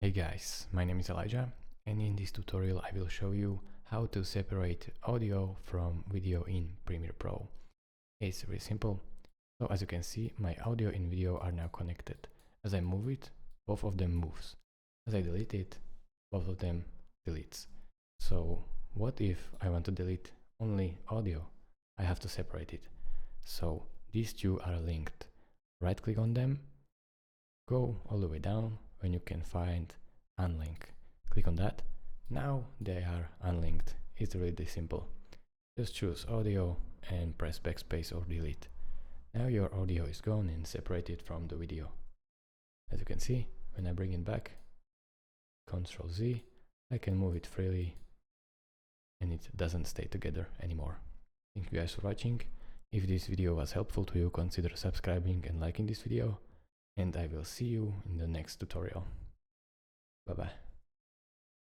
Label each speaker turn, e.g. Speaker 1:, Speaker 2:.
Speaker 1: Hey guys, my name is Elijah, and in this tutorial I will show you how to separate audio from video in Premiere Pro. It's really simple. So as you can see, my audio and video are now connected. As I move it, both of them moves. As I delete it, both of them deletes. So what if I want to delete only audio? I have to separate it. So these two are linked. Right click on them, go all the way down when you can find Unlink. Click on that. Now they are unlinked. It's really simple. Just choose audio and press backspace or delete. Now your audio is gone and separated from the video. As you can see, when I bring it back, Ctrl Z, I can move it freely and it doesn't stay together anymore. Thank you guys for watching. If this video was helpful to you, consider subscribing and liking this video, and I will see you in the next tutorial. Bye bye.